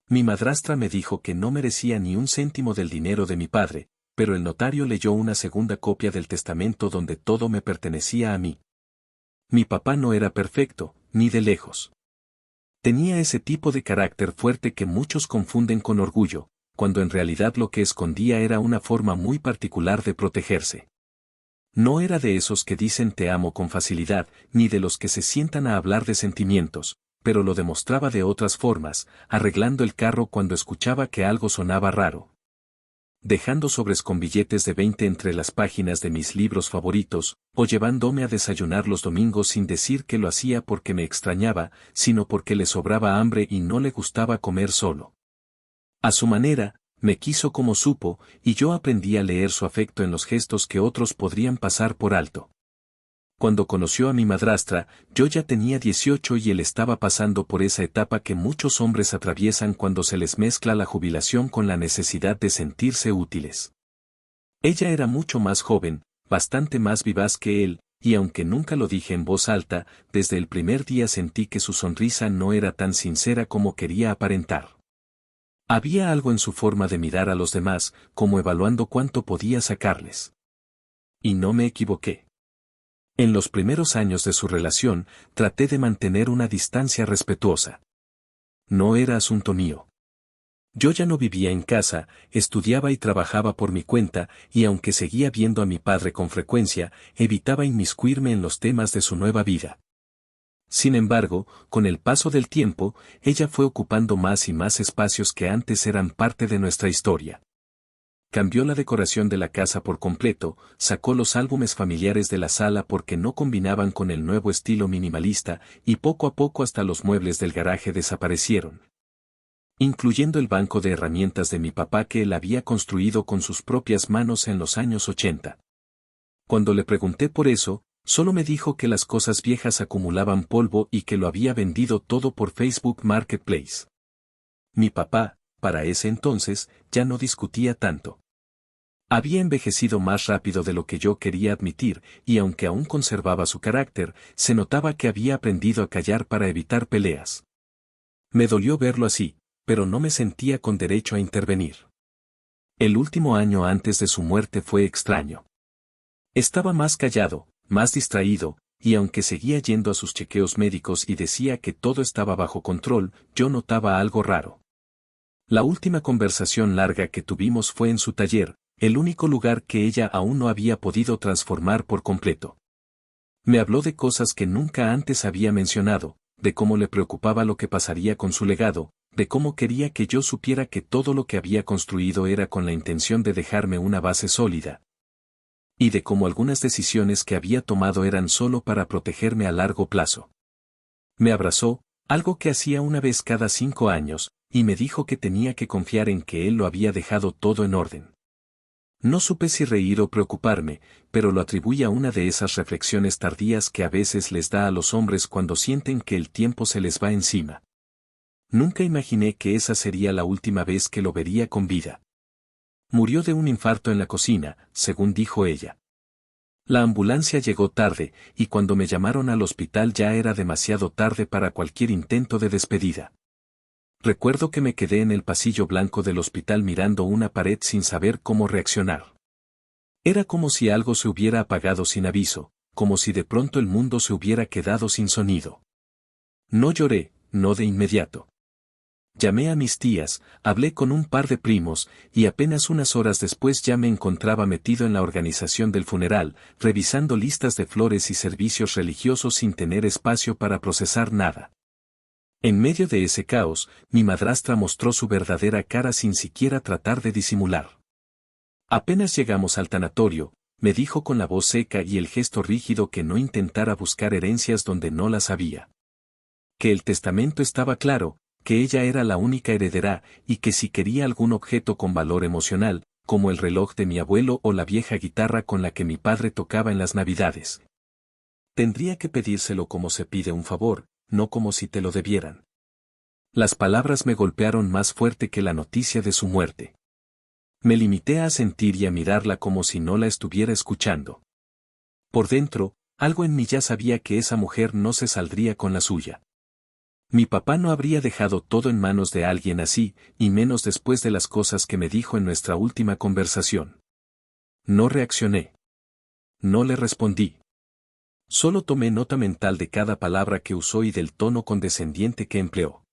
Mi madrastra me dijo que no merecía ni un céntimo del dinero de mi padre, pero el notario leyó una segunda copia del testamento donde todo me pertenecía a mí. Mi papá no era perfecto, ni de lejos. Tenía ese tipo de carácter fuerte que muchos confunden con orgullo, cuando en realidad lo que escondía era una forma muy particular de protegerse. No era de esos que dicen te amo con facilidad, ni de los que se sientan a hablar de sentimientos, pero lo demostraba de otras formas, arreglando el carro cuando escuchaba que algo sonaba raro. Dejando sobres con billetes de 20 entre las páginas de mis libros favoritos, o llevándome a desayunar los domingos sin decir que lo hacía porque me extrañaba, sino porque le sobraba hambre y no le gustaba comer solo. A su manera, me quiso como supo, y yo aprendí a leer su afecto en los gestos que otros podrían pasar por alto. Cuando conoció a mi madrastra, yo ya tenía 18 y él estaba pasando por esa etapa que muchos hombres atraviesan cuando se les mezcla la jubilación con la necesidad de sentirse útiles. Ella era mucho más joven, bastante más vivaz que él, y aunque nunca lo dije en voz alta, desde el primer día sentí que su sonrisa no era tan sincera como quería aparentar. Había algo en su forma de mirar a los demás, como evaluando cuánto podía sacarles. Y no me equivoqué. En los primeros años de su relación, traté de mantener una distancia respetuosa. No era asunto mío. Yo ya no vivía en casa, estudiaba y trabajaba por mi cuenta, y aunque seguía viendo a mi padre con frecuencia, evitaba inmiscuirme en los temas de su nueva vida. Sin embargo, con el paso del tiempo, ella fue ocupando más y más espacios que antes eran parte de nuestra historia. Cambió la decoración de la casa por completo, sacó los álbumes familiares de la sala porque no combinaban con el nuevo estilo minimalista, y poco a poco hasta los muebles del garaje desaparecieron. Incluyendo el banco de herramientas de mi papá que él había construido con sus propias manos en los años 80. Cuando le pregunté por eso, solo me dijo que las cosas viejas acumulaban polvo y que lo había vendido todo por Facebook Marketplace. Mi papá, para ese entonces, ya no discutía tanto. Había envejecido más rápido de lo que yo quería admitir, y aunque aún conservaba su carácter, se notaba que había aprendido a callar para evitar peleas. Me dolió verlo así, pero no me sentía con derecho a intervenir. El último año antes de su muerte fue extraño. Estaba más callado, más distraído, y aunque seguía yendo a sus chequeos médicos y decía que todo estaba bajo control, yo notaba algo raro. La última conversación larga que tuvimos fue en su taller, el único lugar que ella aún no había podido transformar por completo. Me habló de cosas que nunca antes había mencionado, de cómo le preocupaba lo que pasaría con su legado, de cómo quería que yo supiera que todo lo que había construido era con la intención de dejarme una base sólida. Y de cómo algunas decisiones que había tomado eran solo para protegerme a largo plazo. Me abrazó, algo que hacía una vez cada 5 años, y me dijo que tenía que confiar en que él lo había dejado todo en orden. No supe si reír o preocuparme, pero lo atribuí a una de esas reflexiones tardías que a veces les da a los hombres cuando sienten que el tiempo se les va encima. Nunca imaginé que esa sería la última vez que lo vería con vida. Murió de un infarto en la cocina, según dijo ella. La ambulancia llegó tarde, y cuando me llamaron al hospital ya era demasiado tarde para cualquier intento de despedida. Recuerdo que me quedé en el pasillo blanco del hospital mirando una pared sin saber cómo reaccionar. Era como si algo se hubiera apagado sin aviso, como si de pronto el mundo se hubiera quedado sin sonido. No lloré, no de inmediato. Llamé a mis tías, hablé con un par de primos, y apenas unas horas después ya me encontraba metido en la organización del funeral, revisando listas de flores y servicios religiosos sin tener espacio para procesar nada. En medio de ese caos, mi madrastra mostró su verdadera cara sin siquiera tratar de disimular. Apenas llegamos al tanatorio, me dijo con la voz seca y el gesto rígido que no intentara buscar herencias donde no las había. Que el testamento estaba claro, que ella era la única heredera, y que si quería algún objeto con valor emocional, como el reloj de mi abuelo o la vieja guitarra con la que mi padre tocaba en las Navidades, tendría que pedírselo como se pide un favor, no como si te lo debieran. Las palabras me golpearon más fuerte que la noticia de su muerte. Me limité a sentir y a mirarla como si no la estuviera escuchando. Por dentro, algo en mí ya sabía que esa mujer no se saldría con la suya. Mi papá no habría dejado todo en manos de alguien así, y menos después de las cosas que me dijo en nuestra última conversación. No reaccioné. No le respondí. Solo tomé nota mental de cada palabra que usó y del tono condescendiente que empleó.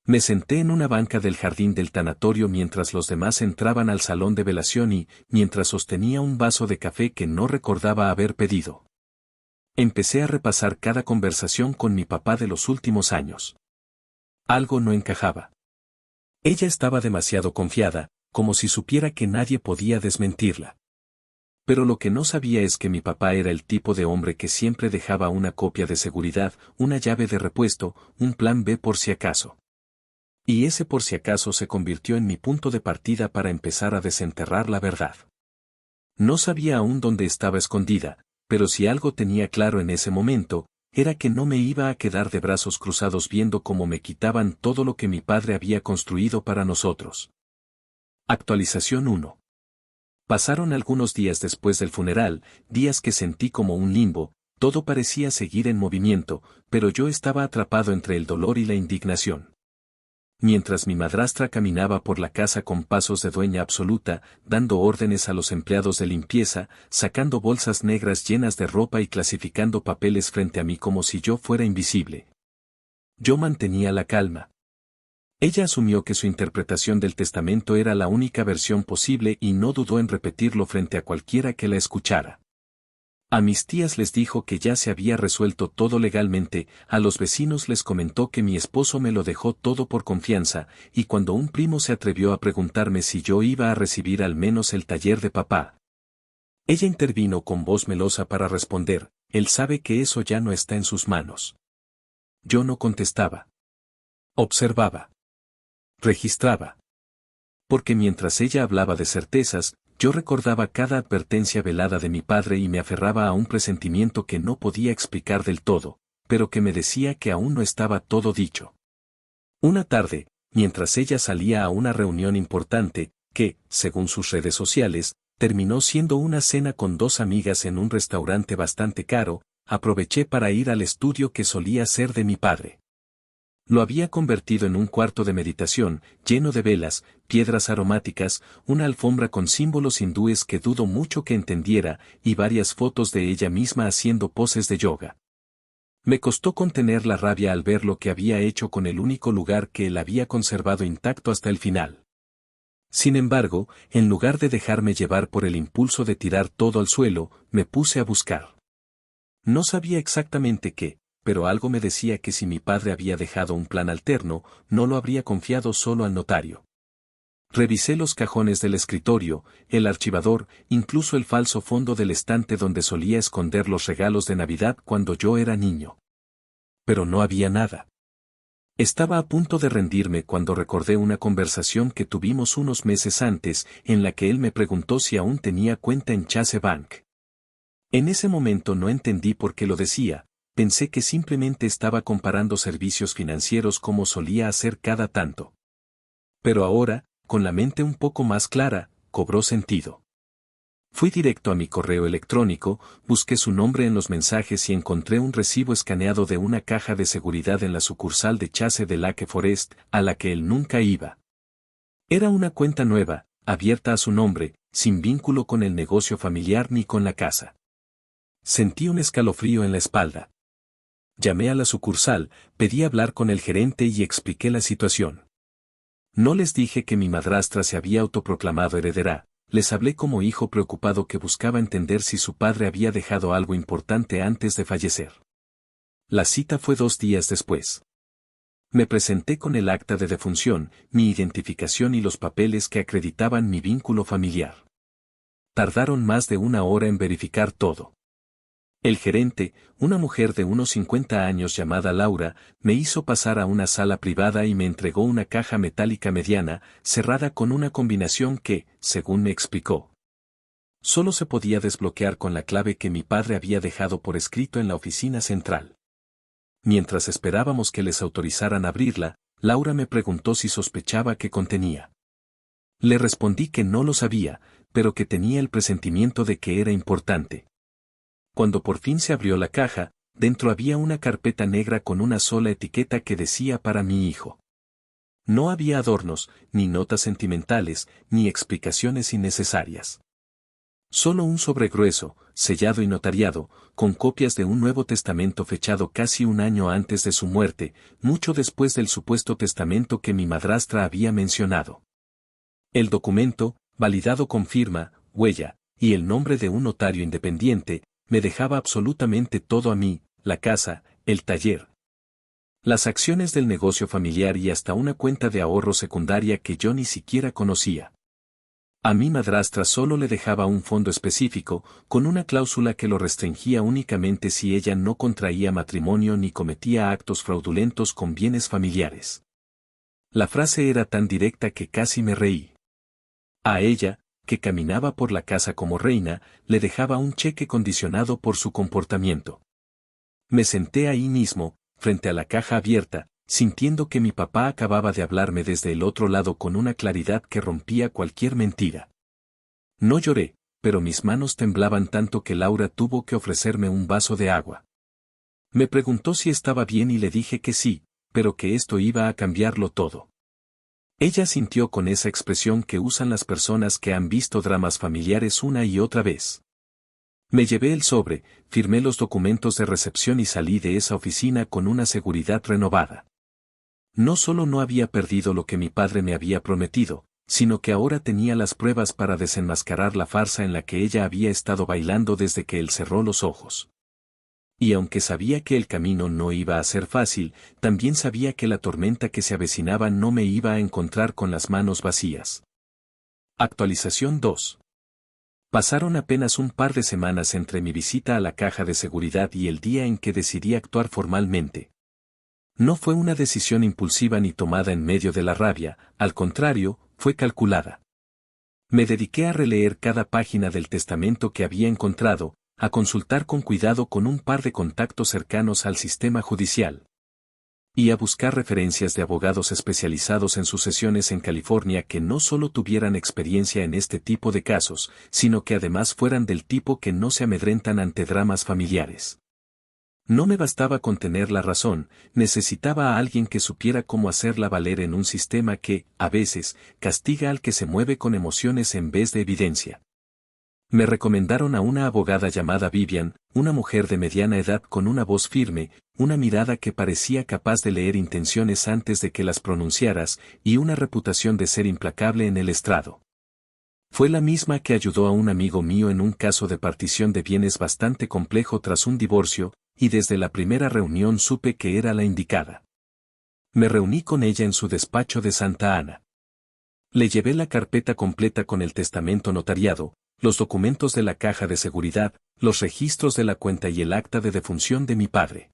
Me senté en una banca del jardín del tanatorio mientras los demás entraban al salón de velación y, mientras sostenía un vaso de café que no recordaba haber pedido. Empecé a repasar cada conversación con mi papá de los últimos años. Algo no encajaba. Ella estaba demasiado confiada, como si supiera que nadie podía desmentirla. Pero lo que no sabía es que mi papá era el tipo de hombre que siempre dejaba una copia de seguridad, una llave de repuesto, un plan B por si acaso. Y ese por si acaso se convirtió en mi punto de partida para empezar a desenterrar la verdad. No sabía aún dónde estaba escondida, pero si algo tenía claro en ese momento, era que no me iba a quedar de brazos cruzados viendo cómo me quitaban todo lo que mi padre había construido para nosotros. Actualización 1. Pasaron algunos días después del funeral, días que sentí como un limbo, todo parecía seguir en movimiento, pero yo estaba atrapado entre el dolor y la indignación. Mientras mi madrastra caminaba por la casa con pasos de dueña absoluta, dando órdenes a los empleados de limpieza, sacando bolsas negras llenas de ropa y clasificando papeles frente a mí como si yo fuera invisible. Yo mantenía la calma. Ella asumió que su interpretación del testamento era la única versión posible y no dudó en repetirlo frente a cualquiera que la escuchara. A mis tías les dijo que ya se había resuelto todo legalmente, a los vecinos les comentó que mi esposo me lo dejó todo por confianza, y cuando un primo se atrevió a preguntarme si yo iba a recibir al menos el taller de papá, ella intervino con voz melosa para responder, él sabe que eso ya no está en sus manos. Yo no contestaba. Observaba. Registraba. Porque mientras ella hablaba de certezas, yo recordaba cada advertencia velada de mi padre y me aferraba a un presentimiento que no podía explicar del todo, pero que me decía que aún no estaba todo dicho. Una tarde, mientras ella salía a una reunión importante, que, según sus redes sociales, terminó siendo una cena con dos amigas en un restaurante bastante caro, aproveché para ir al estudio que solía ser de mi padre. Lo había convertido en un cuarto de meditación, lleno de velas, piedras aromáticas, una alfombra con símbolos hindúes que dudo mucho que entendiera, y varias fotos de ella misma haciendo poses de yoga. Me costó contener la rabia al ver lo que había hecho con el único lugar que él había conservado intacto hasta el final. Sin embargo, en lugar de dejarme llevar por el impulso de tirar todo al suelo, me puse a buscar. No sabía exactamente qué, pero algo me decía que si mi padre había dejado un plan alterno, no lo habría confiado solo al notario. Revisé los cajones del escritorio, el archivador, incluso el falso fondo del estante donde solía esconder los regalos de Navidad cuando yo era niño. Pero no había nada. Estaba a punto de rendirme cuando recordé una conversación que tuvimos unos meses antes, en la que él me preguntó si aún tenía cuenta en Chase Bank. En ese momento no entendí por qué lo decía. Pensé que simplemente estaba comparando servicios financieros como solía hacer cada tanto. Pero ahora, con la mente un poco más clara, cobró sentido. Fui directo a mi correo electrónico, busqué su nombre en los mensajes y encontré un recibo escaneado de una caja de seguridad en la sucursal de Chase de Lake Forest, a la que él nunca iba. Era una cuenta nueva, abierta a su nombre, sin vínculo con el negocio familiar ni con la casa. Sentí un escalofrío en la espalda. Llamé a la sucursal, pedí hablar con el gerente y expliqué la situación. No les dije que mi madrastra se había autoproclamado heredera, les hablé como hijo preocupado que buscaba entender si su padre había dejado algo importante antes de fallecer. La cita fue 2 días después. Me presenté con el acta de defunción, mi identificación y los papeles que acreditaban mi vínculo familiar. Tardaron más de 1 hora en verificar todo. El gerente, una mujer de unos 50 años llamada Laura, me hizo pasar a una sala privada y me entregó una caja metálica mediana, cerrada con una combinación que, según me explicó, solo se podía desbloquear con la clave que mi padre había dejado por escrito en la oficina central. Mientras esperábamos que les autorizaran abrirla, Laura me preguntó si sospechaba qué contenía. Le respondí que no lo sabía, pero que tenía el presentimiento de que era importante. Cuando por fin se abrió la caja, dentro había una carpeta negra con una sola etiqueta que decía para mi hijo. No había adornos, ni notas sentimentales, ni explicaciones innecesarias. Solo un sobre grueso, sellado y notariado, con copias de un Nuevo Testamento fechado casi un año antes de su muerte, mucho después del supuesto testamento que mi madrastra había mencionado. El documento, validado con firma, huella, y el nombre de un notario independiente, me dejaba absolutamente todo a mí, la casa, el taller, las acciones del negocio familiar y hasta una cuenta de ahorro secundaria que yo ni siquiera conocía. A mi madrastra solo le dejaba un fondo específico, con una cláusula que lo restringía únicamente si ella no contraía matrimonio ni cometía actos fraudulentos con bienes familiares. La frase era tan directa que casi me reí. A ella, que caminaba por la casa como reina, le dejaba un cheque condicionado por su comportamiento. Me senté ahí mismo, frente a la caja abierta, sintiendo que mi papá acababa de hablarme desde el otro lado con una claridad que rompía cualquier mentira. No lloré, pero mis manos temblaban tanto que Laura tuvo que ofrecerme un vaso de agua. Me preguntó si estaba bien y le dije que sí, pero que esto iba a cambiarlo todo. Ella sintió con esa expresión que usan las personas que han visto dramas familiares una y otra vez. Me llevé el sobre, firmé los documentos de recepción y salí de esa oficina con una seguridad renovada. No solo no había perdido lo que mi padre me había prometido, sino que ahora tenía las pruebas para desenmascarar la farsa en la que ella había estado bailando desde que él cerró los ojos. Y aunque sabía que el camino no iba a ser fácil, también sabía que la tormenta que se avecinaba no me iba a encontrar con las manos vacías. Actualización 2. Pasaron apenas un par de semanas entre mi visita a la caja de seguridad y el día en que decidí actuar formalmente. No fue una decisión impulsiva ni tomada en medio de la rabia, al contrario, fue calculada. Me dediqué a releer cada página del testamento que había encontrado, a consultar con cuidado con un par de contactos cercanos al sistema judicial. Y a buscar referencias de abogados especializados en sucesiones en California que no solo tuvieran experiencia en este tipo de casos, sino que además fueran del tipo que no se amedrentan ante dramas familiares. No me bastaba con tener la razón, necesitaba a alguien que supiera cómo hacerla valer en un sistema que, a veces, castiga al que se mueve con emociones en vez de evidencia. Me recomendaron a una abogada llamada Vivian, una mujer de mediana edad con una voz firme, una mirada que parecía capaz de leer intenciones antes de que las pronunciaras, y una reputación de ser implacable en el estrado. Fue la misma que ayudó a un amigo mío en un caso de partición de bienes bastante complejo tras un divorcio, y desde la primera reunión supe que era la indicada. Me reuní con ella en su despacho de Santa Ana. Le llevé la carpeta completa con el testamento notariado, los documentos de la caja de seguridad, los registros de la cuenta y el acta de defunción de mi padre.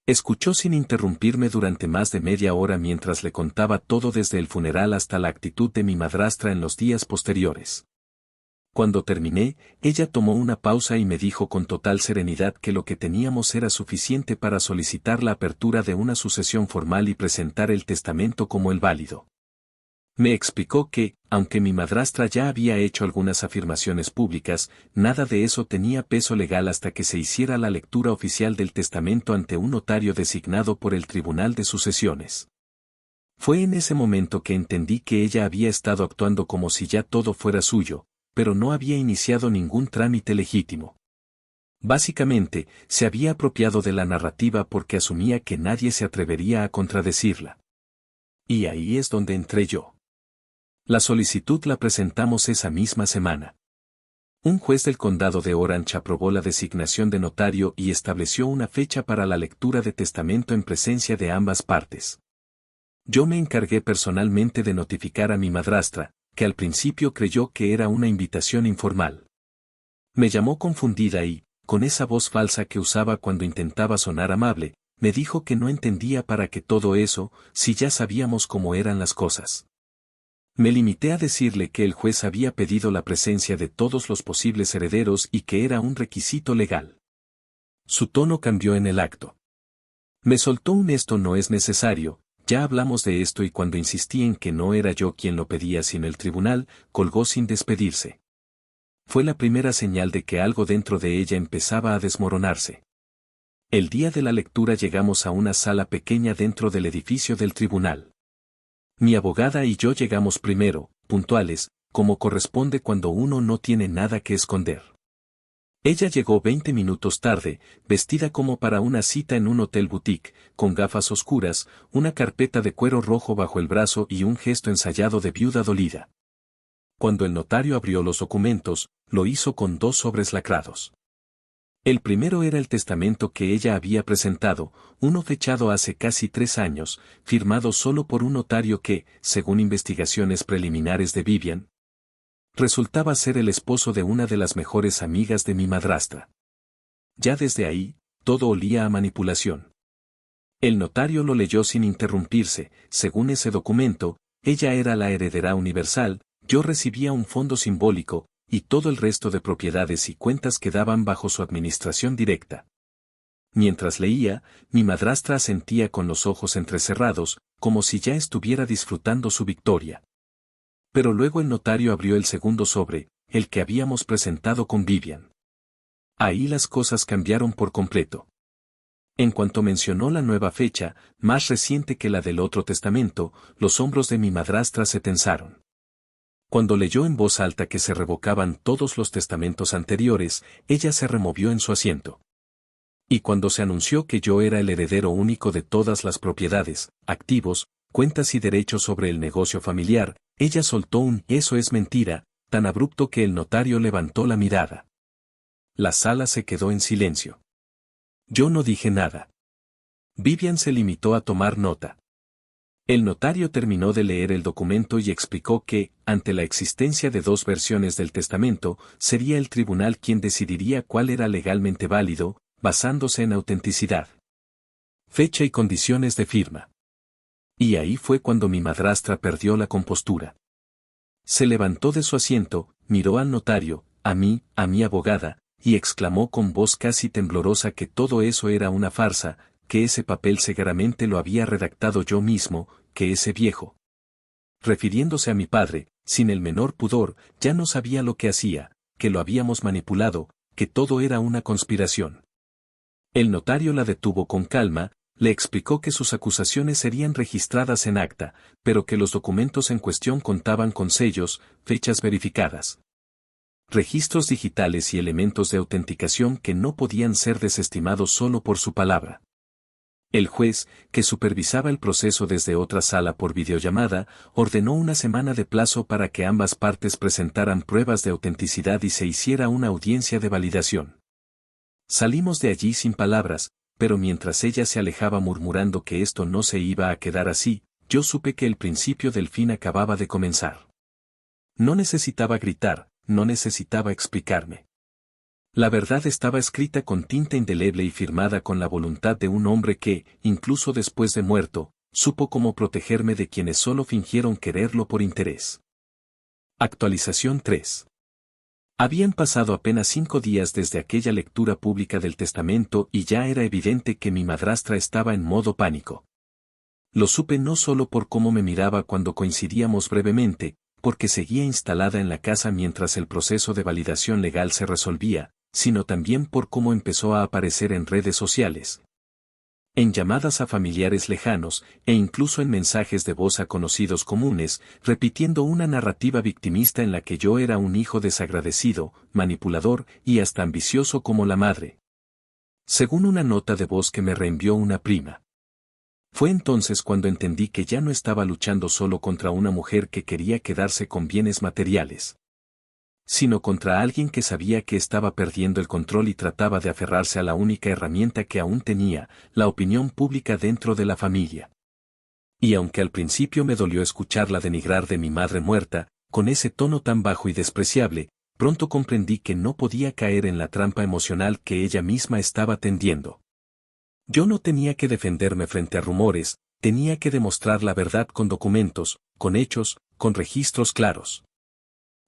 Escuchó sin interrumpirme durante más de media hora mientras le contaba todo desde el funeral hasta la actitud de mi madrastra en los días posteriores. Cuando terminé, ella tomó una pausa y me dijo con total serenidad que lo que teníamos era suficiente para solicitar la apertura de una sucesión formal y presentar el testamento como el válido. Me explicó que, aunque mi madrastra ya había hecho algunas afirmaciones públicas, nada de eso tenía peso legal hasta que se hiciera la lectura oficial del testamento ante un notario designado por el Tribunal de Sucesiones. Fue en ese momento que entendí que ella había estado actuando como si ya todo fuera suyo, pero no había iniciado ningún trámite legítimo. Básicamente, se había apropiado de la narrativa porque asumía que nadie se atrevería a contradecirla. Y ahí es donde entré yo. La solicitud la presentamos esa misma semana. Un juez del condado de Orange aprobó la designación de notario y estableció una fecha para la lectura de testamento en presencia de ambas partes. Yo me encargué personalmente de notificar a mi madrastra, que al principio creyó que era una invitación informal. Me llamó confundida y, con esa voz falsa que usaba cuando intentaba sonar amable, me dijo que no entendía para qué todo eso, si ya sabíamos cómo eran las cosas. Me limité a decirle que el juez había pedido la presencia de todos los posibles herederos y que era un requisito legal. Su tono cambió en el acto. Me soltó un esto no es necesario, ya hablamos de esto y cuando insistí en que no era yo quien lo pedía sino el tribunal, colgó sin despedirse. Fue la primera señal de que algo dentro de ella empezaba a desmoronarse. El día de la lectura llegamos a una sala pequeña dentro del edificio del tribunal. Mi abogada y yo llegamos primero, puntuales, como corresponde cuando uno no tiene nada que esconder. Ella llegó 20 minutos tarde, vestida como para una cita en un hotel boutique, con gafas oscuras, una carpeta de cuero rojo bajo el brazo y un gesto ensayado de viuda dolida. Cuando el notario abrió los documentos, lo hizo con 2 sobres lacrados. El primero era el testamento que ella había presentado, uno fechado hace casi 3 años, firmado solo por un notario que, según investigaciones preliminares de Vivian, resultaba ser el esposo de una de las mejores amigas de mi madrastra. Ya desde ahí, todo olía a manipulación. El notario lo leyó sin interrumpirse. Según ese documento, ella era la heredera universal, yo recibía un fondo simbólico, y todo el resto de propiedades y cuentas quedaban bajo su administración directa. Mientras leía, mi madrastra asentía con los ojos entrecerrados, como si ya estuviera disfrutando su victoria. Pero luego el notario abrió el segundo sobre, el que habíamos presentado con Vivian. Ahí las cosas cambiaron por completo. En cuanto mencionó la nueva fecha, más reciente que la del otro testamento, los hombros de mi madrastra se tensaron. Cuando leyó en voz alta que se revocaban todos los testamentos anteriores, ella se removió en su asiento. Y cuando se anunció que yo era el heredero único de todas las propiedades, activos, cuentas y derechos sobre el negocio familiar, ella soltó un «eso es mentira», tan abrupto que el notario levantó la mirada. La sala se quedó en silencio. Yo no dije nada. Vivian se limitó a tomar nota. El notario terminó de leer el documento y explicó que, ante la existencia de 2 versiones del testamento, sería el tribunal quien decidiría cuál era legalmente válido, basándose en autenticidad, fecha y condiciones de firma. Y ahí fue cuando mi madrastra perdió la compostura. Se levantó de su asiento, miró al notario, a mí, a mi abogada, y exclamó con voz casi temblorosa que todo eso era una farsa, que ese papel seguramente lo había redactado yo mismo, que ese viejo, refiriéndose a mi padre, sin el menor pudor, ya no sabía lo que hacía, que lo habíamos manipulado, que todo era una conspiración. El notario la detuvo con calma, le explicó que sus acusaciones serían registradas en acta, pero que los documentos en cuestión contaban con sellos, fechas verificadas, registros digitales y elementos de autenticación que no podían ser desestimados solo por su palabra. El juez, que supervisaba el proceso desde otra sala por videollamada, ordenó una semana de plazo para que ambas partes presentaran pruebas de autenticidad y se hiciera una audiencia de validación. Salimos de allí sin palabras, pero mientras ella se alejaba murmurando que esto no se iba a quedar así, yo supe que el principio del fin acababa de comenzar. No necesitaba gritar, no necesitaba explicarme. La verdad estaba escrita con tinta indeleble y firmada con la voluntad de un hombre que, incluso después de muerto, supo cómo protegerme de quienes solo fingieron quererlo por interés. Actualización 3. Habían pasado apenas 5 días desde aquella lectura pública del testamento y ya era evidente que mi madrastra estaba en modo pánico. Lo supe no solo por cómo me miraba cuando coincidíamos brevemente, porque seguía instalada en la casa mientras el proceso de validación legal se resolvía, sino también por cómo empezó a aparecer en redes sociales, en llamadas a familiares lejanos, e incluso en mensajes de voz a conocidos comunes, repitiendo una narrativa victimista en la que yo era un hijo desagradecido, manipulador y hasta ambicioso como la madre. Según una nota de voz que me reenvió una prima. Fue entonces cuando entendí que ya no estaba luchando solo contra una mujer que quería quedarse con bienes materiales, sino contra alguien que sabía que estaba perdiendo el control y trataba de aferrarse a la única herramienta que aún tenía, la opinión pública dentro de la familia. Y aunque al principio me dolió escucharla denigrar de mi madre muerta, con ese tono tan bajo y despreciable, pronto comprendí que no podía caer en la trampa emocional que ella misma estaba tendiendo. Yo no tenía que defenderme frente a rumores, tenía que demostrar la verdad con documentos, con hechos, con registros claros.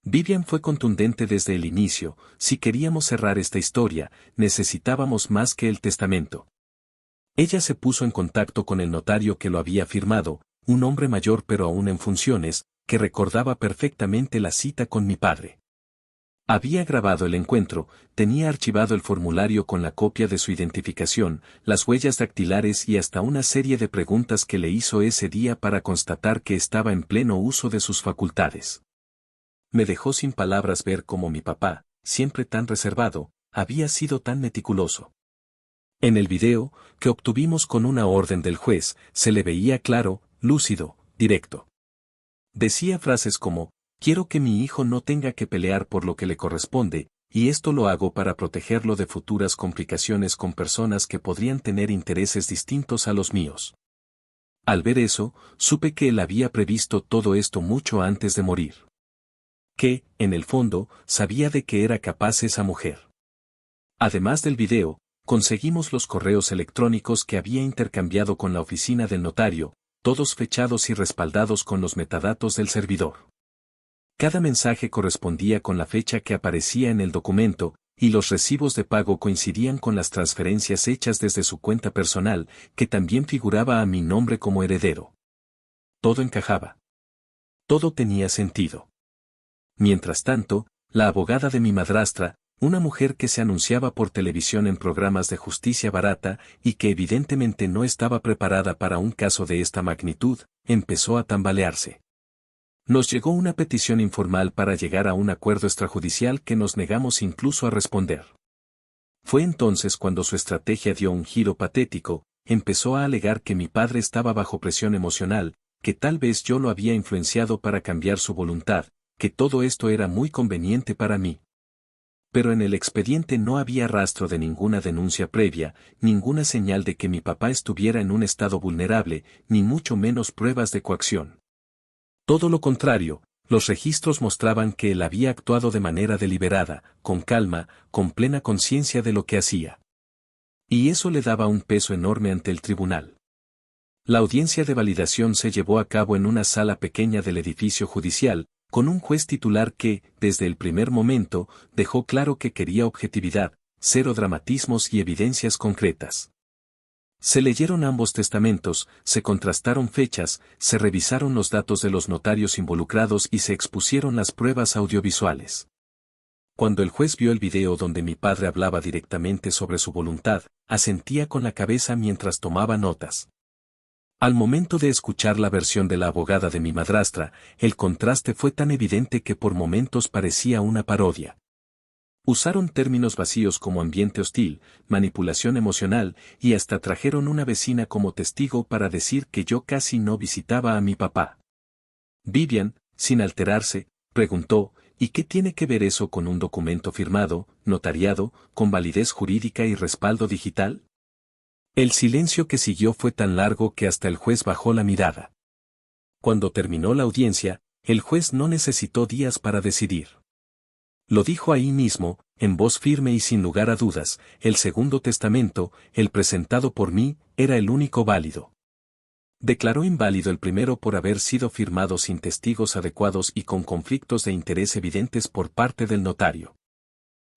Vivian fue contundente desde el inicio: si queríamos cerrar esta historia, necesitábamos más que el testamento. Ella se puso en contacto con el notario que lo había firmado, un hombre mayor pero aún en funciones, que recordaba perfectamente la cita con mi padre. Había grabado el encuentro, tenía archivado el formulario con la copia de su identificación, las huellas dactilares y hasta una serie de preguntas que le hizo ese día para constatar que estaba en pleno uso de sus facultades. Me dejó sin palabras ver cómo mi papá, siempre tan reservado, había sido tan meticuloso. En el video, que obtuvimos con una orden del juez, se le veía claro, lúcido, directo. Decía frases como: quiero que mi hijo no tenga que pelear por lo que le corresponde, y esto lo hago para protegerlo de futuras complicaciones con personas que podrían tener intereses distintos a los míos. Al ver eso, supe que él había previsto todo esto mucho antes de morir. Que, en el fondo, sabía de qué era capaz esa mujer. Además del video, conseguimos los correos electrónicos que había intercambiado con la oficina del notario, todos fechados y respaldados con los metadatos del servidor. Cada mensaje correspondía con la fecha que aparecía en el documento, y los recibos de pago coincidían con las transferencias hechas desde su cuenta personal, que también figuraba a mi nombre como heredero. Todo encajaba. Todo tenía sentido. Mientras tanto, la abogada de mi madrastra, una mujer que se anunciaba por televisión en programas de justicia barata y que evidentemente no estaba preparada para un caso de esta magnitud, empezó a tambalearse. Nos llegó una petición informal para llegar a un acuerdo extrajudicial que nos negamos incluso a responder. Fue entonces cuando su estrategia dio un giro patético, empezó a alegar que mi padre estaba bajo presión emocional, que tal vez yo lo había influenciado para cambiar su voluntad, que todo esto era muy conveniente para mí. Pero en el expediente no había rastro de ninguna denuncia previa, ninguna señal de que mi papá estuviera en un estado vulnerable, ni mucho menos pruebas de coacción. Todo lo contrario, los registros mostraban que él había actuado de manera deliberada, con calma, con plena conciencia de lo que hacía. Y eso le daba un peso enorme ante el tribunal. La audiencia de validación se llevó a cabo en una sala pequeña del edificio judicial, con un juez titular que, desde el primer momento, dejó claro que quería objetividad, cero dramatismos y evidencias concretas. Se leyeron ambos testamentos, se contrastaron fechas, se revisaron los datos de los notarios involucrados y se expusieron las pruebas audiovisuales. Cuando el juez vio el video donde mi padre hablaba directamente sobre su voluntad, asentía con la cabeza mientras tomaba notas. Al momento de escuchar la versión de la abogada de mi madrastra, el contraste fue tan evidente que por momentos parecía una parodia. Usaron términos vacíos como ambiente hostil, manipulación emocional, y hasta trajeron una vecina como testigo para decir que yo casi no visitaba a mi papá. Vivian, sin alterarse, preguntó: ¿y qué tiene que ver eso con un documento firmado, notariado, con validez jurídica y respaldo digital? El silencio que siguió fue tan largo que hasta el juez bajó la mirada. Cuando terminó la audiencia, el juez no necesitó días para decidir. Lo dijo ahí mismo, en voz firme y sin lugar a dudas: el segundo testamento, el presentado por mí, era el único válido. Declaró inválido el primero por haber sido firmado sin testigos adecuados y con conflictos de interés evidentes por parte del notario.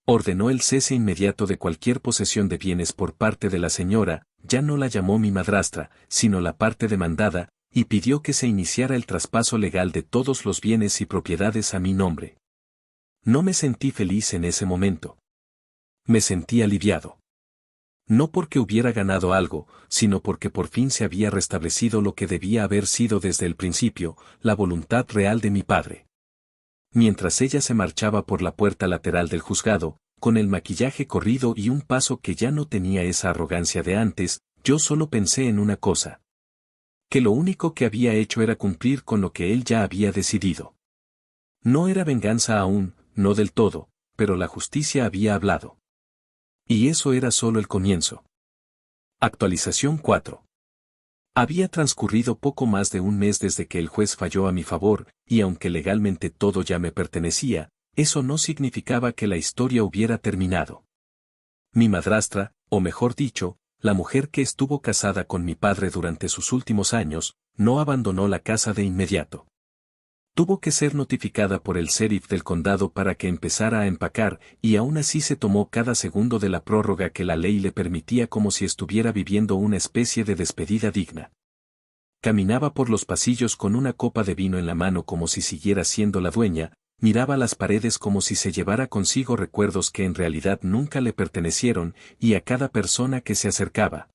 Ordenó el cese inmediato de cualquier posesión de bienes por parte de la señora, ya no la llamó mi madrastra, sino la parte demandada, y pidió que se iniciara el traspaso legal de todos los bienes y propiedades a mi nombre. No me sentí feliz en ese momento. Me sentí aliviado. No porque hubiera ganado algo, sino porque por fin se había restablecido lo que debía haber sido desde el principio, la voluntad real de mi padre. Mientras ella se marchaba por la puerta lateral del juzgado, con el maquillaje corrido y un paso que ya no tenía esa arrogancia de antes, yo solo pensé en una cosa: que lo único que había hecho era cumplir con lo que él ya había decidido. No era venganza aún, no del todo, pero la justicia había hablado. Y eso era solo el comienzo. Actualización 4. Había transcurrido poco más de un mes desde que el juez falló a mi favor, y aunque legalmente todo ya me pertenecía, eso no significaba que la historia hubiera terminado. Mi madrastra, o mejor dicho, la mujer que estuvo casada con mi padre durante sus últimos años, no abandonó la casa de inmediato. Tuvo que ser notificada por el sheriff del condado para que empezara a empacar, y aún así se tomó cada segundo de la prórroga que la ley le permitía como si estuviera viviendo una especie de despedida digna. Caminaba por los pasillos con una copa de vino en la mano como si siguiera siendo la dueña, miraba las paredes como si se llevara consigo recuerdos que en realidad nunca le pertenecieron, y a cada persona que se acercaba.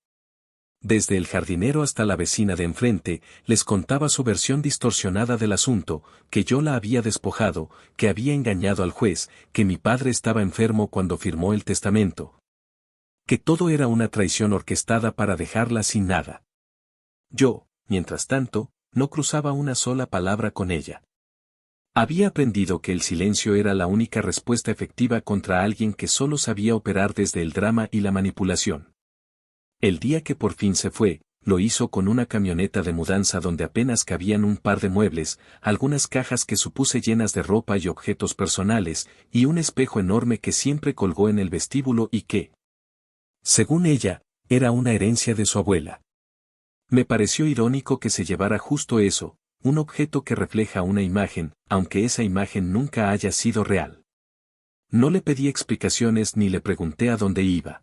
Desde el jardinero hasta la vecina de enfrente, les contaba su versión distorsionada del asunto, que yo la había despojado, que había engañado al juez, que mi padre estaba enfermo cuando firmó el testamento. Que todo era una traición orquestada para dejarla sin nada. Yo, mientras tanto, no cruzaba una sola palabra con ella. Había aprendido que el silencio era la única respuesta efectiva contra alguien que solo sabía operar desde el drama y la manipulación. El día que por fin se fue, lo hizo con una camioneta de mudanza donde apenas cabían un par de muebles, algunas cajas que supuse llenas de ropa y objetos personales, y un espejo enorme que siempre colgó en el vestíbulo y que, según ella, era una herencia de su abuela. Me pareció irónico que se llevara justo eso, un objeto que refleja una imagen, aunque esa imagen nunca haya sido real. No le pedí explicaciones ni le pregunté a dónde iba.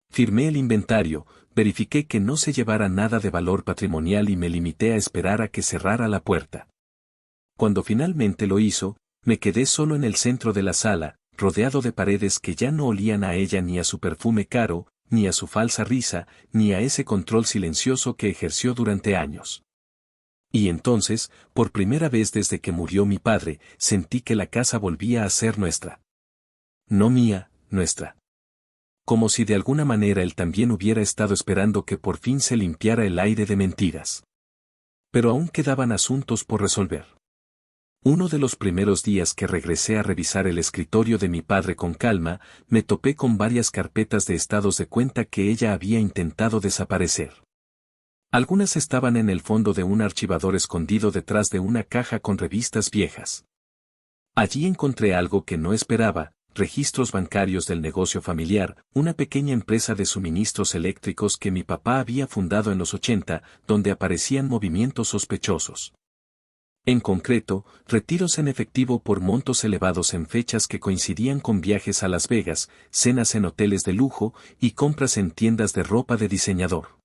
Firmé el inventario, verifiqué que no se llevara nada de valor patrimonial y me limité a esperar a que cerrara la puerta. Cuando finalmente lo hizo, me quedé solo en el centro de la sala, rodeado de paredes que ya no olían a ella ni a su perfume caro, ni a su falsa risa, ni a ese control silencioso que ejerció durante años. Y entonces, por primera vez desde que murió mi padre, sentí que la casa volvía a ser nuestra. No mía, nuestra. Como si de alguna manera él también hubiera estado esperando que por fin se limpiara el aire de mentiras. Pero aún quedaban asuntos por resolver. Uno de los primeros días que regresé a revisar el escritorio de mi padre con calma, me topé con varias carpetas de estados de cuenta que ella había intentado desaparecer. Algunas estaban en el fondo de un archivador escondido detrás de una caja con revistas viejas. Allí encontré algo que no esperaba: registros bancarios del negocio familiar, una pequeña empresa de suministros eléctricos que mi papá había fundado en los 80, donde aparecían movimientos sospechosos. En concreto, retiros en efectivo por montos elevados en fechas que coincidían con viajes a Las Vegas, cenas en hoteles de lujo y compras en tiendas de ropa de diseñador.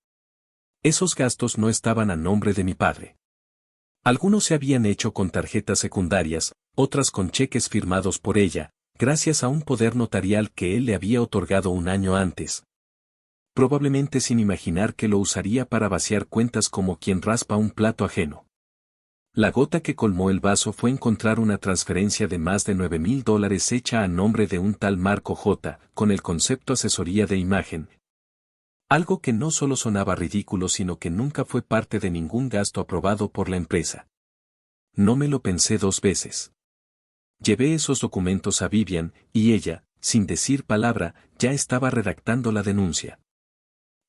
Esos gastos no estaban a nombre de mi padre. Algunos se habían hecho con tarjetas secundarias, otras con cheques firmados por ella, gracias a un poder notarial que él le había otorgado un año antes. Probablemente sin imaginar que lo usaría para vaciar cuentas como quien raspa un plato ajeno. La gota que colmó el vaso fue encontrar una transferencia de más de $9,000 hecha a nombre de un tal Marco J., con el concepto asesoría de imagen. Algo que no solo sonaba ridículo sino que nunca fue parte de ningún gasto aprobado por la empresa. No me lo pensé dos veces. Llevé esos documentos a Vivian, y ella, sin decir palabra, ya estaba redactando la denuncia.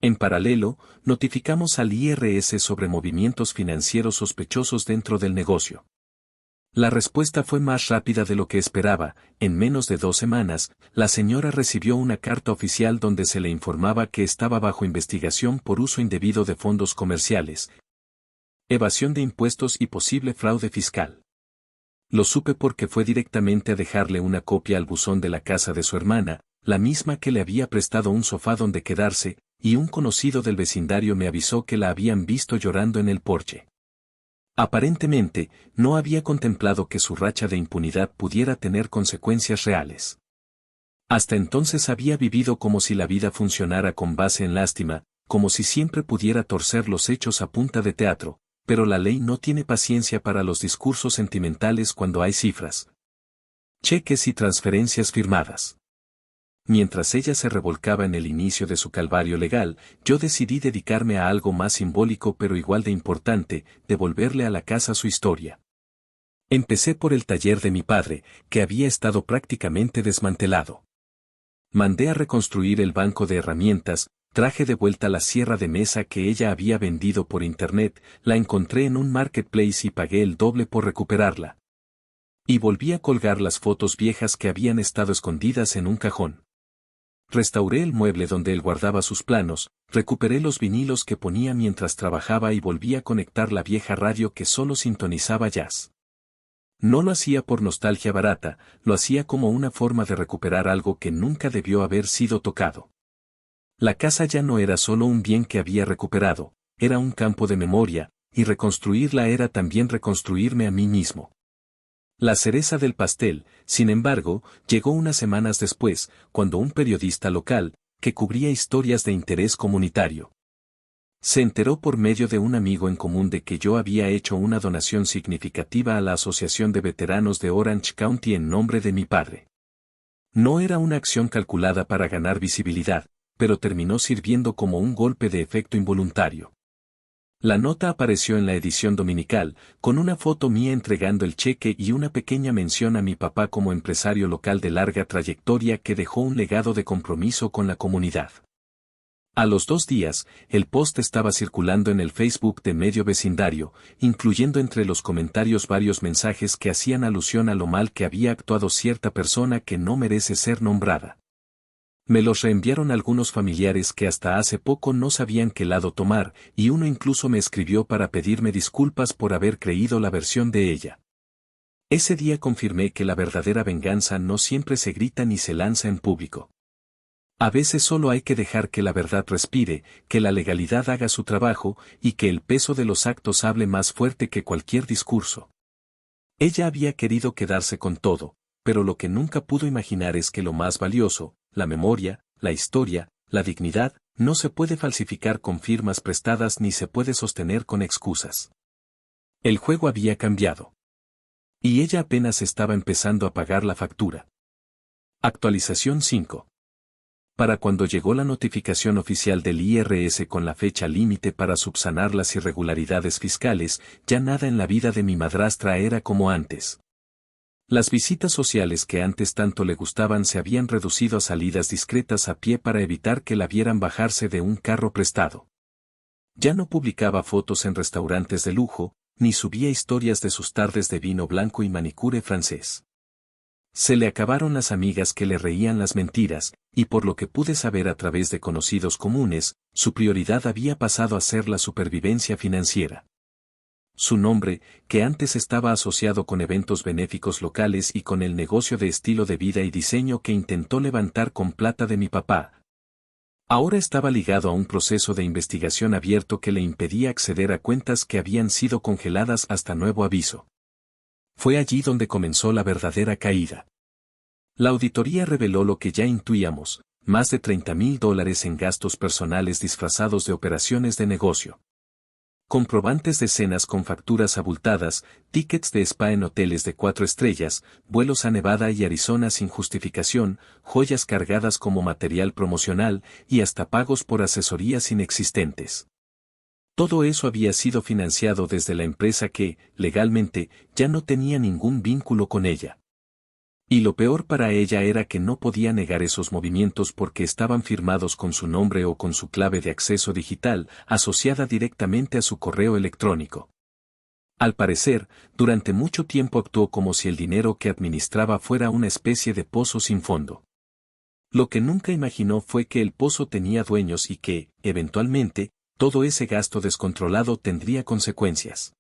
En paralelo, notificamos al IRS sobre movimientos financieros sospechosos dentro del negocio. La respuesta fue más rápida de lo que esperaba. En menos de 2 semanas, la señora recibió una carta oficial donde se le informaba que estaba bajo investigación por uso indebido de fondos comerciales, evasión de impuestos y posible fraude fiscal. Lo supe porque fue directamente a dejarle una copia al buzón de la casa de su hermana, la misma que le había prestado un sofá donde quedarse, y un conocido del vecindario me avisó que la habían visto llorando en el porche. Aparentemente, no había contemplado que su racha de impunidad pudiera tener consecuencias reales. Hasta entonces había vivido como si la vida funcionara con base en lástima, como si siempre pudiera torcer los hechos a punta de teatro, pero la ley no tiene paciencia para los discursos sentimentales cuando hay cifras, cheques y transferencias firmadas. Mientras ella se revolcaba en el inicio de su calvario legal, yo decidí dedicarme a algo más simbólico pero igual de importante: devolverle a la casa su historia. Empecé por el taller de mi padre, que había estado prácticamente desmantelado. Mandé a reconstruir el banco de herramientas, traje de vuelta la sierra de mesa que ella había vendido por internet, la encontré en un marketplace y pagué el doble por recuperarla. Y volví a colgar las fotos viejas que habían estado escondidas en un cajón. Restauré el mueble donde él guardaba sus planos, recuperé los vinilos que ponía mientras trabajaba y volví a conectar la vieja radio que solo sintonizaba jazz. No lo hacía por nostalgia barata, lo hacía como una forma de recuperar algo que nunca debió haber sido tocado. La casa ya no era solo un bien que había recuperado, era un campo de memoria, y reconstruirla era también reconstruirme a mí mismo. La cereza del pastel, sin embargo, llegó unas semanas después, cuando un periodista local, que cubría historias de interés comunitario, se enteró por medio de un amigo en común de que yo había hecho una donación significativa a la Asociación de Veteranos de Orange County en nombre de mi padre. No era una acción calculada para ganar visibilidad, pero terminó sirviendo como un golpe de efecto involuntario. La nota apareció en la edición dominical, con una foto mía entregando el cheque y una pequeña mención a mi papá como empresario local de larga trayectoria que dejó un legado de compromiso con la comunidad. A los 2 días, el post estaba circulando en el Facebook de medio vecindario, incluyendo entre los comentarios varios mensajes que hacían alusión a lo mal que había actuado cierta persona que no merece ser nombrada. Me los reenviaron algunos familiares que hasta hace poco no sabían qué lado tomar, y uno incluso me escribió para pedirme disculpas por haber creído la versión de ella. Ese día confirmé que la verdadera venganza no siempre se grita ni se lanza en público. A veces solo hay que dejar que la verdad respire, que la legalidad haga su trabajo y que el peso de los actos hable más fuerte que cualquier discurso. Ella había querido quedarse con todo, pero lo que nunca pudo imaginar es que lo más valioso, la memoria, la historia, la dignidad, no se puede falsificar con firmas prestadas ni se puede sostener con excusas. El juego había cambiado. Y ella apenas estaba empezando a pagar la factura. Actualización 5. Para cuando llegó la notificación oficial del IRS con la fecha límite para subsanar las irregularidades fiscales, ya nada en la vida de mi madrastra era como antes. Las visitas sociales que antes tanto le gustaban se habían reducido a salidas discretas a pie para evitar que la vieran bajarse de un carro prestado. Ya no publicaba fotos en restaurantes de lujo, ni subía historias de sus tardes de vino blanco y manicure francés. Se le acabaron las amigas que le reían las mentiras, y por lo que pude saber a través de conocidos comunes, su prioridad había pasado a ser la supervivencia financiera. Su nombre, que antes estaba asociado con eventos benéficos locales y con el negocio de estilo de vida y diseño que intentó levantar con plata de mi papá, ahora estaba ligado a un proceso de investigación abierto que le impedía acceder a cuentas que habían sido congeladas hasta nuevo aviso. Fue allí donde comenzó la verdadera caída. La auditoría reveló lo que ya intuíamos, más de $30,000 en gastos personales disfrazados de operaciones de negocio. Comprobantes de cenas con facturas abultadas, tickets de spa en hoteles de 4 estrellas, vuelos a Nevada y Arizona sin justificación, joyas cargadas como material promocional y hasta pagos por asesorías inexistentes. Todo eso había sido financiado desde la empresa que, legalmente, ya no tenía ningún vínculo con ella. Y lo peor para ella era que no podía negar esos movimientos porque estaban firmados con su nombre o con su clave de acceso digital, asociada directamente a su correo electrónico. Al parecer, durante mucho tiempo actuó como si el dinero que administraba fuera una especie de pozo sin fondo. Lo que nunca imaginó fue que el pozo tenía dueños y que, eventualmente, todo ese gasto descontrolado tendría consecuencias.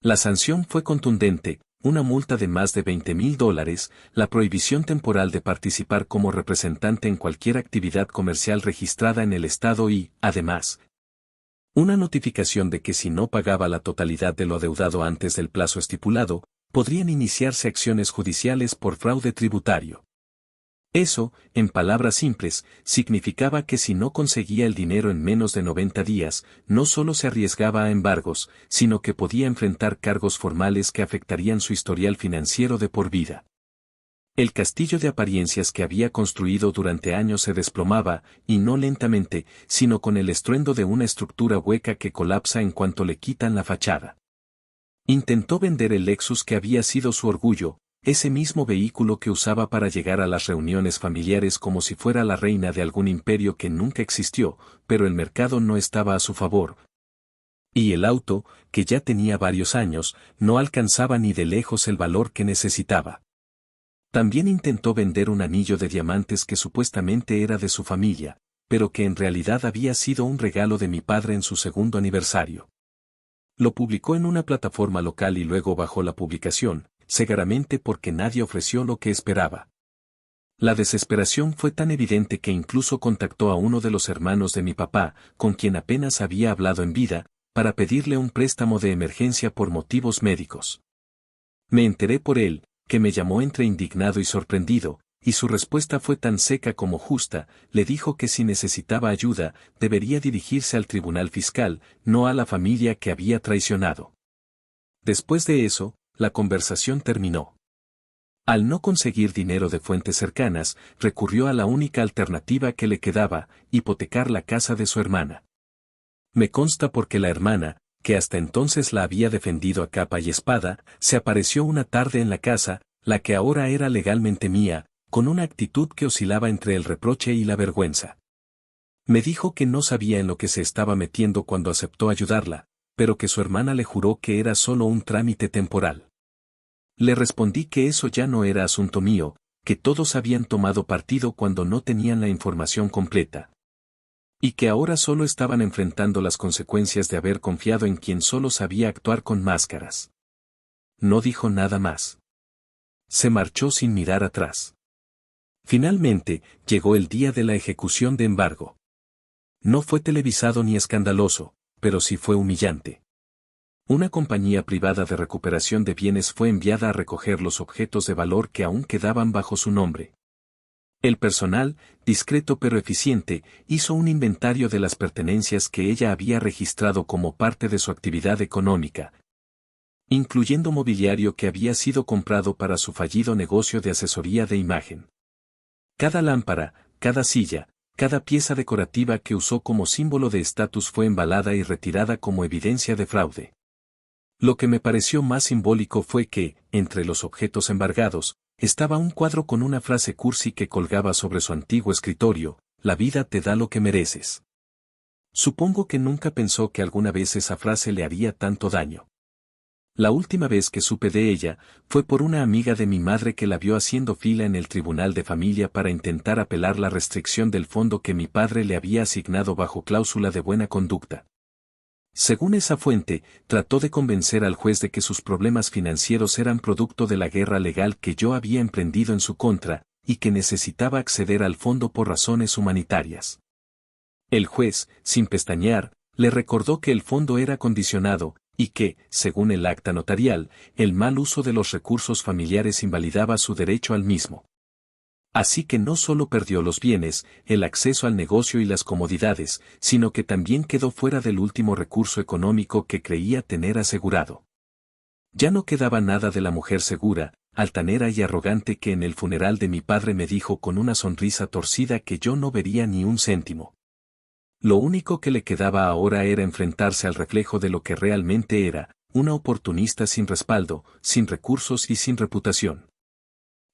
La sanción fue contundente, una multa de más de $20,000, la prohibición temporal de participar como representante en cualquier actividad comercial registrada en el estado y, además, una notificación de que si no pagaba la totalidad de lo adeudado antes del plazo estipulado, podrían iniciarse acciones judiciales por fraude tributario. Eso, en palabras simples, significaba que si no conseguía el dinero en menos de 90 días, no solo se arriesgaba a embargos, sino que podía enfrentar cargos formales que afectarían su historial financiero de por vida. El castillo de apariencias que había construido durante años se desplomaba, y no lentamente, sino con el estruendo de una estructura hueca que colapsa en cuanto le quitan la fachada. Intentó vender el Lexus que había sido su orgullo, ese mismo vehículo que usaba para llegar a las reuniones familiares como si fuera la reina de algún imperio que nunca existió, pero el mercado no estaba a su favor. Y el auto, que ya tenía varios años, no alcanzaba ni de lejos el valor que necesitaba. También intentó vender un anillo de diamantes que supuestamente era de su familia, pero que en realidad había sido un regalo de mi padre en su segundo aniversario. Lo publicó en una plataforma local y luego bajó la publicación, cegaramente porque nadie ofreció lo que esperaba. La desesperación fue tan evidente que incluso contactó a uno de los hermanos de mi papá, con quien apenas había hablado en vida, para pedirle un préstamo de emergencia por motivos médicos. Me enteré por él, que me llamó entre indignado y sorprendido, y su respuesta fue tan seca como justa. Le dijo que si necesitaba ayuda, debería dirigirse al tribunal fiscal, no a la familia que había traicionado. Después de eso, la conversación terminó. Al no conseguir dinero de fuentes cercanas, recurrió a la única alternativa que le quedaba, hipotecar la casa de su hermana. Me consta porque la hermana, que hasta entonces la había defendido a capa y espada, se apareció una tarde en la casa, la que ahora era legalmente mía, con una actitud que oscilaba entre el reproche y la vergüenza. Me dijo que no sabía en lo que se estaba metiendo cuando aceptó ayudarla, pero que su hermana le juró que era solo un trámite temporal. Le respondí que eso ya no era asunto mío, que todos habían tomado partido cuando no tenían la información completa. Y que ahora solo estaban enfrentando las consecuencias de haber confiado en quien solo sabía actuar con máscaras. No dijo nada más. Se marchó sin mirar atrás. Finalmente, llegó el día de la ejecución de embargo. No fue televisado ni escandaloso, pero sí fue humillante. Una compañía privada de recuperación de bienes fue enviada a recoger los objetos de valor que aún quedaban bajo su nombre. El personal, discreto pero eficiente, hizo un inventario de las pertenencias que ella había registrado como parte de su actividad económica, incluyendo mobiliario que había sido comprado para su fallido negocio de asesoría de imagen. Cada lámpara, cada silla, cada pieza decorativa que usó como símbolo de estatus fue embalada y retirada como evidencia de fraude. Lo que me pareció más simbólico fue que, entre los objetos embargados, estaba un cuadro con una frase cursi que colgaba sobre su antiguo escritorio: la vida te da lo que mereces. Supongo que nunca pensó que alguna vez esa frase le haría tanto daño. La última vez que supe de ella, fue por una amiga de mi madre que la vio haciendo fila en el tribunal de familia para intentar apelar la restricción del fondo que mi padre le había asignado bajo cláusula de buena conducta. Según esa fuente, trató de convencer al juez de que sus problemas financieros eran producto de la guerra legal que yo había emprendido en su contra, y que necesitaba acceder al fondo por razones humanitarias. El juez, sin pestañear, le recordó que el fondo era condicionado, y que, según el acta notarial, el mal uso de los recursos familiares invalidaba su derecho al mismo. Así que no solo perdió los bienes, el acceso al negocio y las comodidades, sino que también quedó fuera del último recurso económico que creía tener asegurado. Ya no quedaba nada de la mujer segura, altanera y arrogante que en el funeral de mi padre me dijo con una sonrisa torcida que yo no vería ni un céntimo. Lo único que le quedaba ahora era enfrentarse al reflejo de lo que realmente era, una oportunista sin respaldo, sin recursos y sin reputación.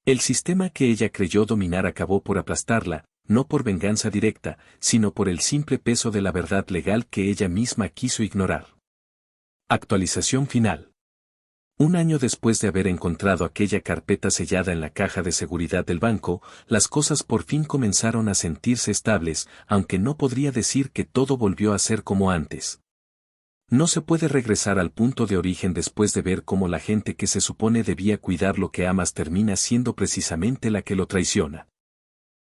El sistema que ella creyó dominar acabó por aplastarla, no por venganza directa, sino por el simple peso de la verdad legal que ella misma quiso ignorar. Actualización final. Un año después de haber encontrado aquella carpeta sellada en la caja de seguridad del banco, las cosas por fin comenzaron a sentirse estables, aunque no podría decir que todo volvió a ser como antes. No se puede regresar al punto de origen después de ver cómo la gente que se supone debía cuidar lo que amas termina siendo precisamente la que lo traiciona.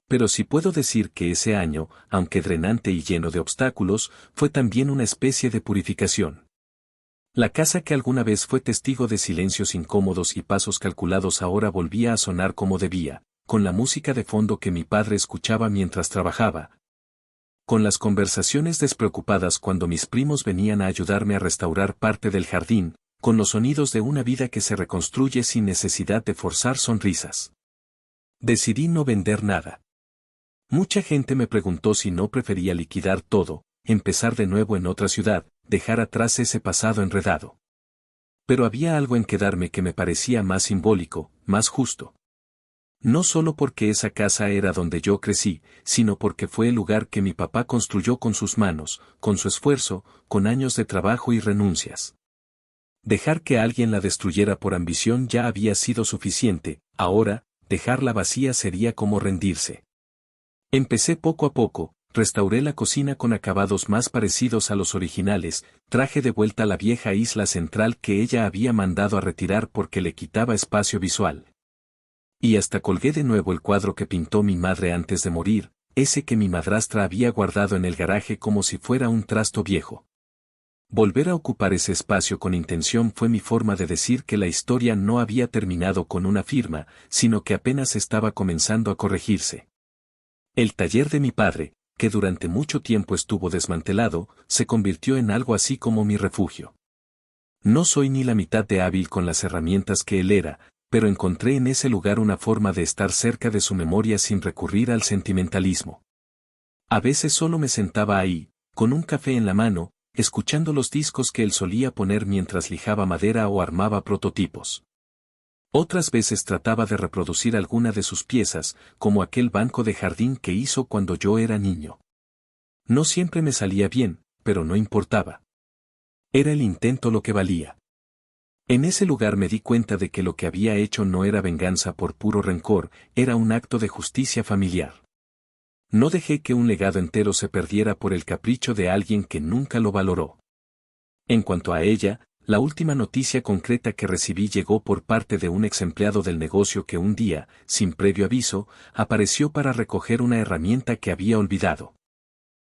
Pero sí puedo decir que ese año, aunque drenante y lleno de obstáculos, fue también una especie de purificación. La casa que alguna vez fue testigo de silencios incómodos y pasos calculados ahora volvía a sonar como debía, con la música de fondo que mi padre escuchaba mientras trabajaba, con las conversaciones despreocupadas cuando mis primos venían a ayudarme a restaurar parte del jardín, con los sonidos de una vida que se reconstruye sin necesidad de forzar sonrisas. Decidí no vender nada. Mucha gente me preguntó si no prefería liquidar todo, empezar de nuevo en otra ciudad, dejar atrás ese pasado enredado. Pero había algo en quedarme que me parecía más simbólico, más justo. No solo porque esa casa era donde yo crecí, sino porque fue el lugar que mi papá construyó con sus manos, con su esfuerzo, con años de trabajo y renuncias. Dejar que alguien la destruyera por ambición ya había sido suficiente, ahora, dejarla vacía sería como rendirse. Empecé poco a poco, restauré la cocina con acabados más parecidos a los originales, traje de vuelta la vieja isla central que ella había mandado a retirar porque le quitaba espacio visual. Y hasta colgué de nuevo el cuadro que pintó mi madre antes de morir, ese que mi madrastra había guardado en el garaje como si fuera un trasto viejo. Volver a ocupar ese espacio con intención fue mi forma de decir que la historia no había terminado con una firma, sino que apenas estaba comenzando a corregirse. El taller de mi padre, que durante mucho tiempo estuvo desmantelado, se convirtió en algo así como mi refugio. No soy ni la mitad de hábil con las herramientas que él era, pero encontré en ese lugar una forma de estar cerca de su memoria sin recurrir al sentimentalismo. A veces solo me sentaba ahí, con un café en la mano, escuchando los discos que él solía poner mientras lijaba madera o armaba prototipos. Otras veces trataba de reproducir alguna de sus piezas, como aquel banco de jardín que hizo cuando yo era niño. No siempre me salía bien, pero no importaba. Era el intento lo que valía. En ese lugar me di cuenta de que lo que había hecho no era venganza por puro rencor, era un acto de justicia familiar. No dejé que un legado entero se perdiera por el capricho de alguien que nunca lo valoró. En cuanto a ella, la última noticia concreta que recibí llegó por parte de un ex empleado del negocio que un día, sin previo aviso, apareció para recoger una herramienta que había olvidado.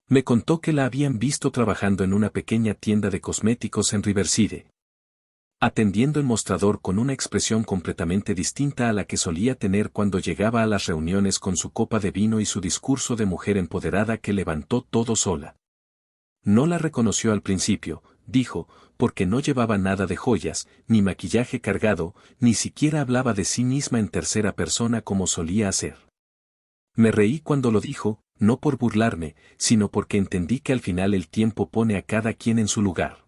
Me contó que la habían visto trabajando en una pequeña tienda de cosméticos en Riverside, atendiendo el mostrador con una expresión completamente distinta a la que solía tener cuando llegaba a las reuniones con su copa de vino y su discurso de mujer empoderada que levantó todo sola. No la reconoció al principio, dijo, porque no llevaba nada de joyas, ni maquillaje cargado, ni siquiera hablaba de sí misma en tercera persona como solía hacer. Me reí cuando lo dijo, no por burlarme, sino porque entendí que al final el tiempo pone a cada quien en su lugar.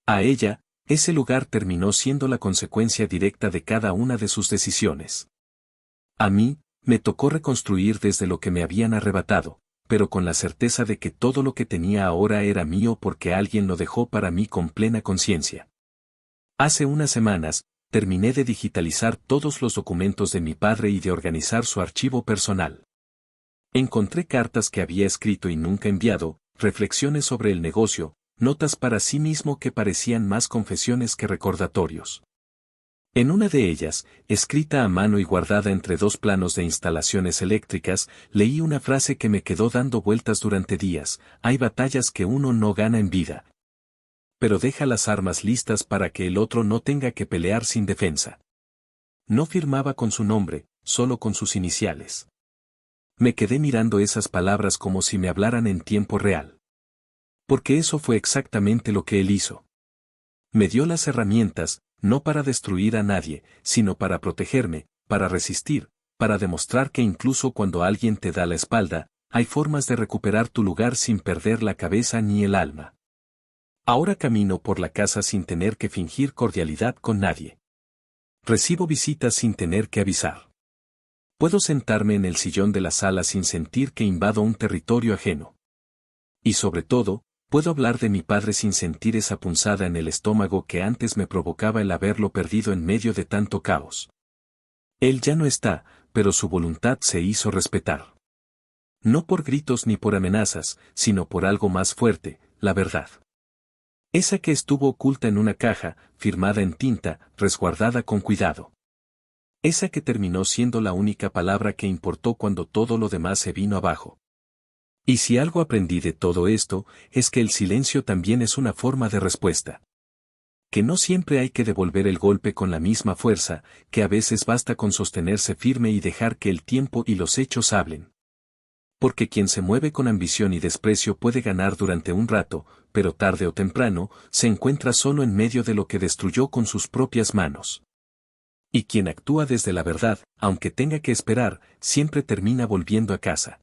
A ella, ese lugar terminó siendo la consecuencia directa de cada una de sus decisiones. A mí, me tocó reconstruir desde lo que me habían arrebatado, pero con la certeza de que todo lo que tenía ahora era mío porque alguien lo dejó para mí con plena conciencia. Hace unas semanas, terminé de digitalizar todos los documentos de mi padre y de organizar su archivo personal. Encontré cartas que había escrito y nunca enviado, reflexiones sobre el negocio, notas para sí mismo que parecían más confesiones que recordatorios. En una de ellas, escrita a mano y guardada entre dos planos de instalaciones eléctricas, leí una frase que me quedó dando vueltas durante días: hay batallas que uno no gana en vida, pero deja las armas listas para que el otro no tenga que pelear sin defensa. No firmaba con su nombre, solo con sus iniciales. Me quedé mirando esas palabras como si me hablaran en tiempo real. Porque eso fue exactamente lo que él hizo. Me dio las herramientas, no para destruir a nadie, sino para protegerme, para resistir, para demostrar que incluso cuando alguien te da la espalda, hay formas de recuperar tu lugar sin perder la cabeza ni el alma. Ahora camino por la casa sin tener que fingir cordialidad con nadie. Recibo visitas sin tener que avisar. Puedo sentarme en el sillón de la sala sin sentir que invado un territorio ajeno. Y sobre todo, puedo hablar de mi padre sin sentir esa punzada en el estómago que antes me provocaba el haberlo perdido en medio de tanto caos. Él ya no está, pero su voluntad se hizo respetar. No por gritos ni por amenazas, sino por algo más fuerte, la verdad. Esa que estuvo oculta en una caja, firmada en tinta, resguardada con cuidado. Esa que terminó siendo la única palabra que importó cuando todo lo demás se vino abajo. Y si algo aprendí de todo esto, es que el silencio también es una forma de respuesta. Que no siempre hay que devolver el golpe con la misma fuerza, que a veces basta con sostenerse firme y dejar que el tiempo y los hechos hablen. Porque quien se mueve con ambición y desprecio puede ganar durante un rato, pero tarde o temprano, se encuentra solo en medio de lo que destruyó con sus propias manos. Y quien actúa desde la verdad, aunque tenga que esperar, siempre termina volviendo a casa.